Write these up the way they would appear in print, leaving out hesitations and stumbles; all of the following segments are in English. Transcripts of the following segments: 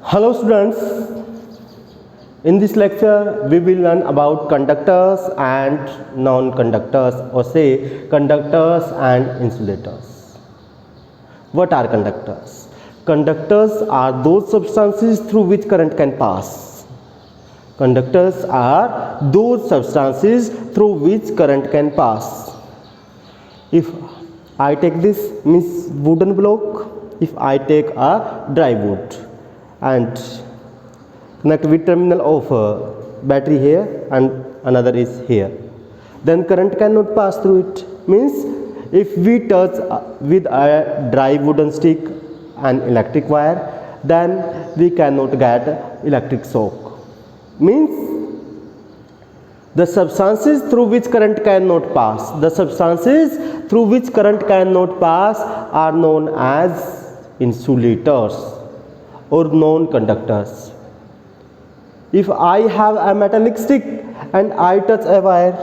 Hello students, in this lecture we will learn about conductors and non-conductors, or say conductors and insulators. What are conductors? Conductors are those substances through which current can pass. Conductors are those substances through which current can pass. If I take this means wooden block, if I take a dry wood and connect with terminal of battery here and another is here, then current cannot pass through it. Means if we touch with a dry wooden stick an electric wire, then we cannot get electric shock. Means the substances through which current cannot pass, are known as insulators or non-conductors. If I have a metallic stick and I touch a wire,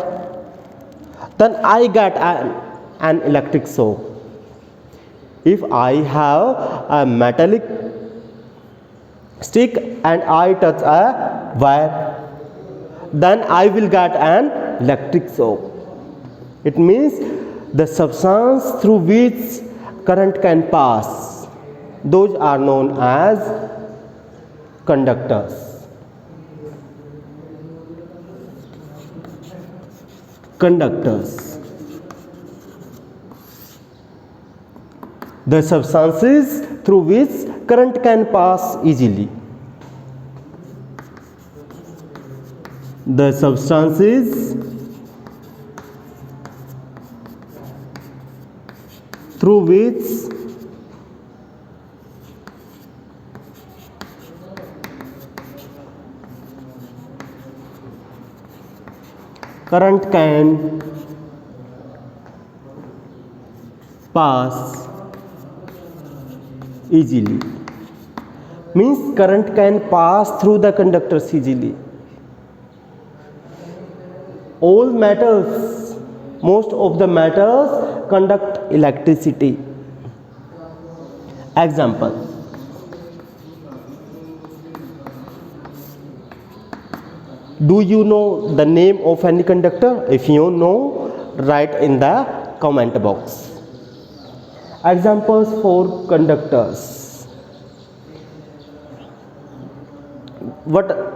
then I get an electric shock. If I have a metallic stick and I touch a wire, then I will get an electric shock. It means the substance through which current can pass, those are known as conductors. Conductors, the substances through which current can pass easily. The substances through which current can pass easily. Means current can pass through the conductors easily. All metals, most of the metals conduct electricity. Example: do you know the name of any conductor? If you know, write in the comment box. Examples for conductors: what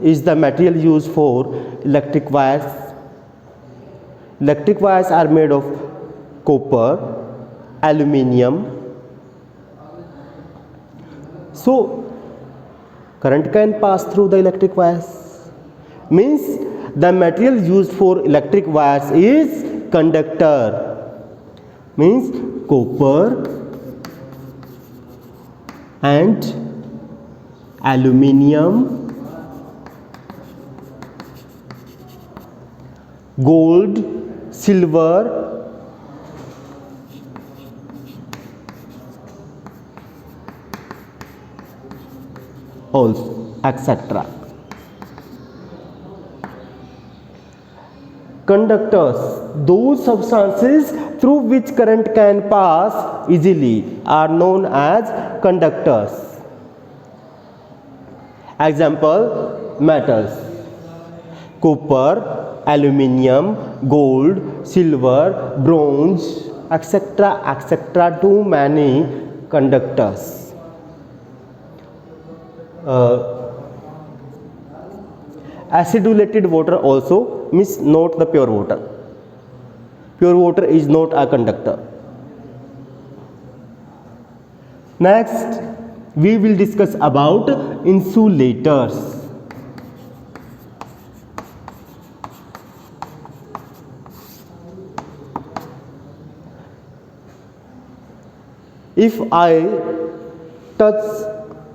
is the material used for electric wires? Electric wires are made of copper, aluminium. So current can pass through the electric wires. Means the material used for electric wires is conductor. Means copper and aluminium, gold, silver, also, etc. Conductors, those substances through which current can pass easily, are known as conductors. Example: metals: copper, aluminium, gold, silver, bronze, etc. etc. Too many conductors. Acidulated water also, means not the pure water. Pure water is not a conductor. Next, we will discuss about insulators. If I touch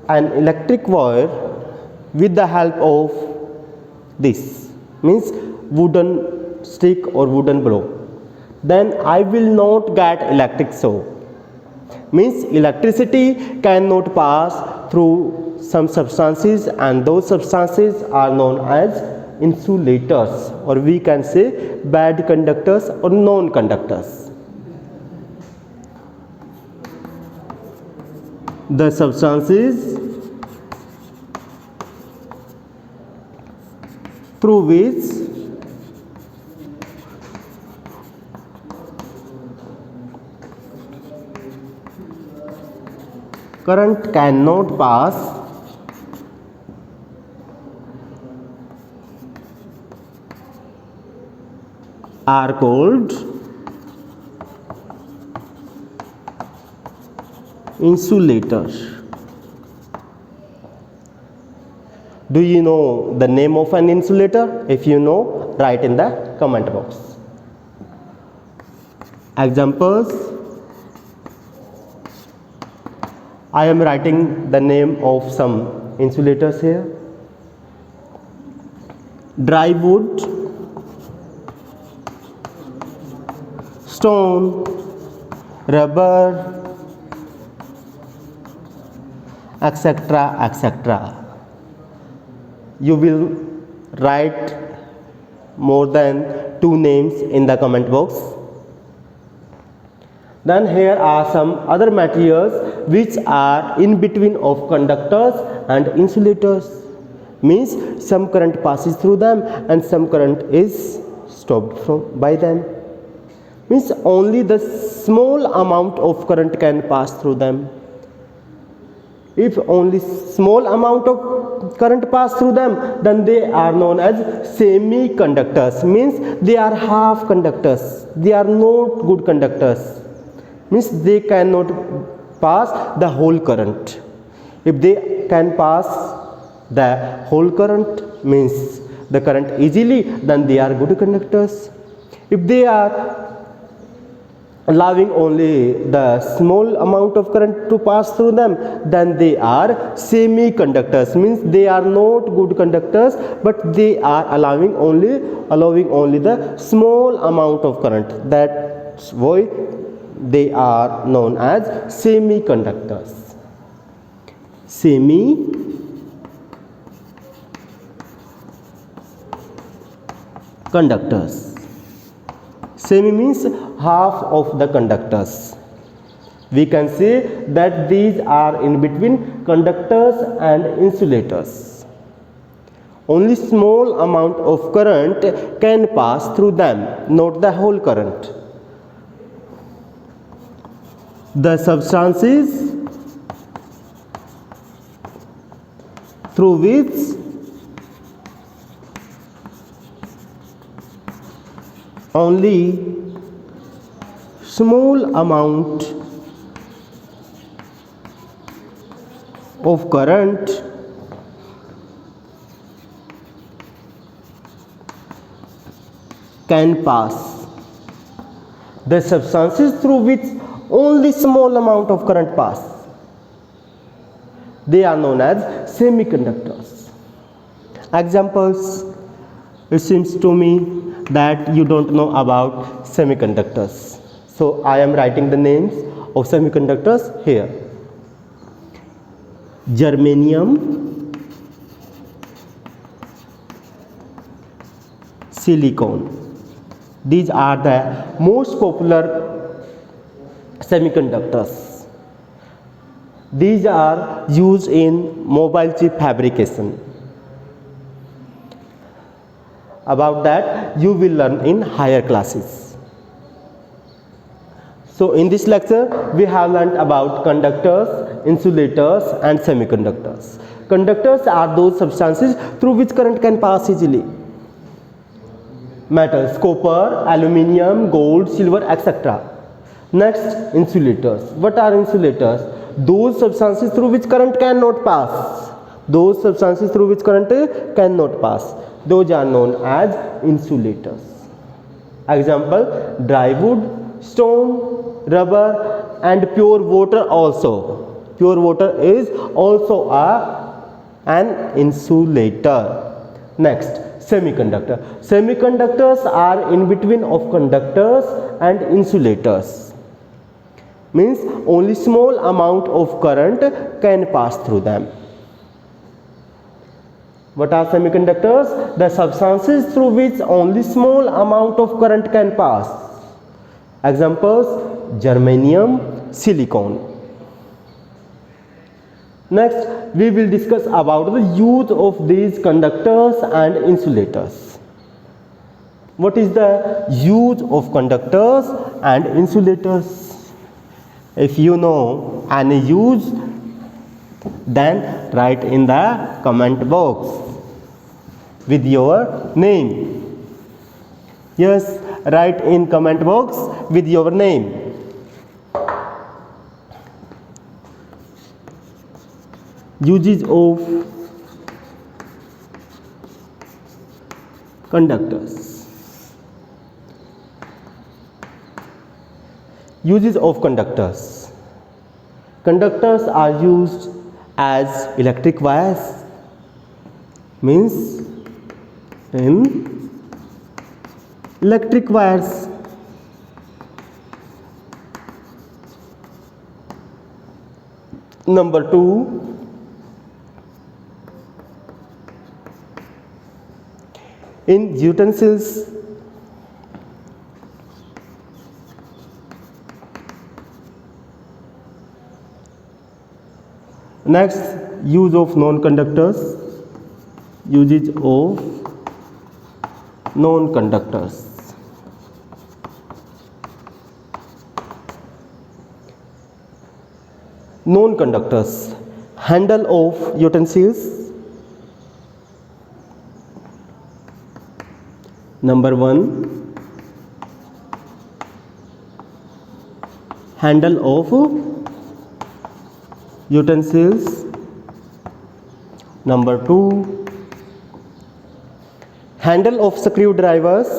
an electric wire with the help of this, means wooden stick or wooden block, then I will not get electric shock. Means electricity cannot pass through some substances, and those substances are known as insulators, or we can say bad conductors or non-conductors. The substances through which current cannot pass are called insulators. Do you know the name of an insulator? If you know, write in the comment box. Examples: I am writing the name of some insulators here. Dry wood, stone, rubber, etc., etc. You will write more than 2 names in the comment box. Then here are some other materials which are in between of conductors and insulators. Means some current passes through them and some current is stopped by them. Means only the small amount of current can pass through them. If only small amount of current pass through them, then they are known as semiconductors. Means they are half conductors. They are not good conductors. Means they cannot pass the whole current. If they can pass the whole current, means the current easily, then they are good conductors. If they are allowing only the small amount of current to pass through them, then they are semiconductors. Means they are not good conductors, but they are allowing only the small amount of current. That's why they are known as semiconductors. Semiconductors. Semi means half of the conductors. We can say that these are in between conductors and insulators. Only small amount of current can pass through them, not the whole current. The substances through which only small amount of current can pass. The substances through which only small amount of current pass, they are known as semiconductors. Examples: it seems to me that you don't know about semiconductors, so I am writing the names of semiconductors here. Germanium, silicon. These are the most popular semiconductors. These are used in mobile chip fabrication. About that you will learn in higher classes. So in this lecture we have learnt about conductors, insulators and semiconductors. Conductors are those substances through which current can pass easily. Metals: copper, aluminium, gold, silver, etc. Next, insulators. What are insulators? Those substances through which current cannot pass. Those substances through which current cannot pass, those are known as insulators. Example: dry wood, stone, rubber and pure water also. Pure water is also an insulator. Next, semiconductor. Semiconductors are in between of conductors and insulators. Means only small amount of current can pass through them. What are semiconductors? The substances through which only small amount of current can pass. Examples: germanium, silicon. Next, we will discuss about the use of these conductors and insulators. What is the use of conductors and insulators? If you know any use, then write in the comment box with your name. Yes, write in comment box with your name. Uses of conductors. Uses of conductors. Conductors are used as electric wires, means in electric wires. Number 2, in utensils. Next, use of non-conductors. Uses of non-conductors. Non-conductors. Handle of utensils. Number 1, handle of utensils. Number 2, handle of screwdrivers.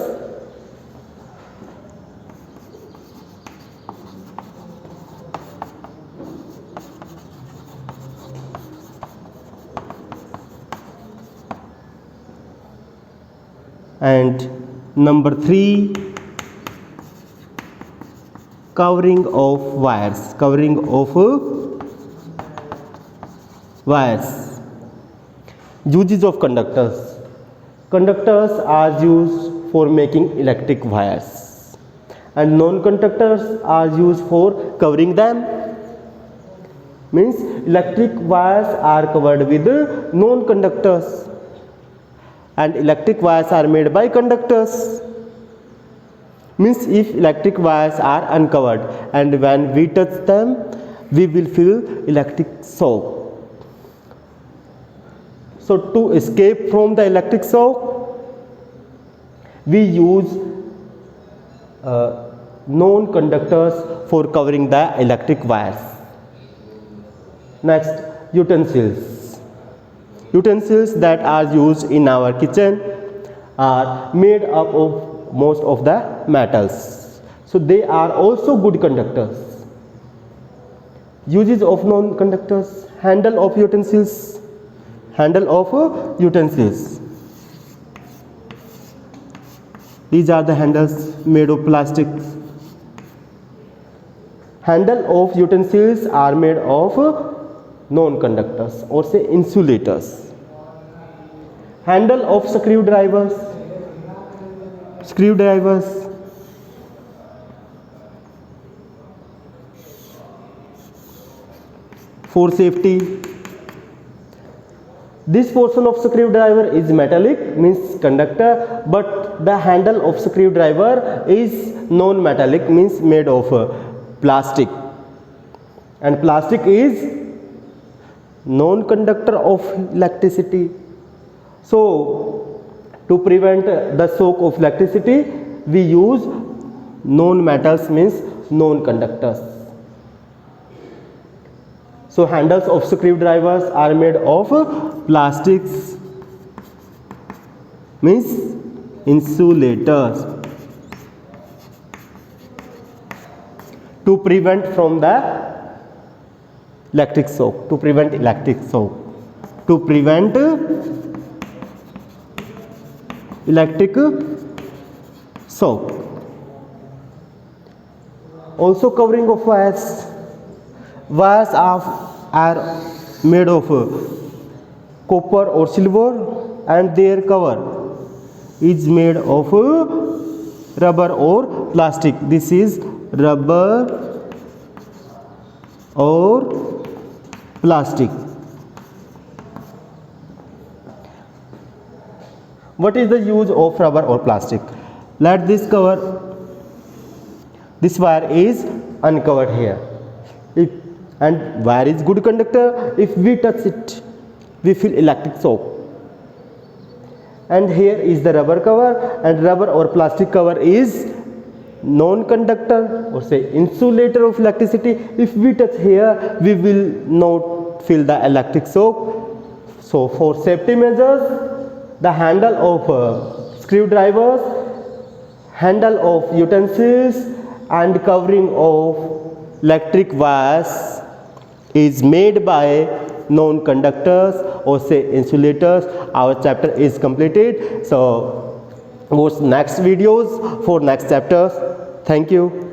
And number 3, covering of wires. Covering of wires. Uses of conductors. Conductors are used for making electric wires, and non-conductors are used for covering them. Means electric wires are covered with non-conductors, and electric wires are made by conductors. Means if electric wires are uncovered and when we touch them, we will feel electric shock. So to escape from the electric shock, we use non-conductors for covering the electric wires. Next, utensils. Utensils that are used in our kitchen are made up of most of the metals, so they are also good conductors. Uses of non-conductors. Handle of utensils. Handle of utensils. These are the handles made of plastic. Handle of utensils are made of non-conductors, or say insulators. Handle of screwdrivers. Screwdrivers. For safety. This portion of screwdriver is metallic, means conductor, but the handle of screwdriver is non-metallic, means made of plastic, and plastic is non-conductor of electricity. So to prevent the shock of electricity, we use non-metals, means non-conductors. So handles of screwdrivers are made of plastics, means insulators, to prevent from the electric shock. To prevent electric shock. To prevent electric shock. Also covering of wires. Wires are made of copper or silver, and their cover is made of rubber or plastic. This is rubber or plastic. What is the use of rubber or plastic? Let this cover, this wire is uncovered here. And wire is good conductor. If we touch it, we feel electric shock. And here is the rubber cover, and rubber or plastic cover is non-conductor or say insulator of electricity. If we touch here, we will not feel the electric shock. So for safety measures, the handle of screwdrivers, handle of utensils and covering of electric wires is made by non-conductors or say insulators. Our chapter is completed. So watch next videos for next chapters. Thank you.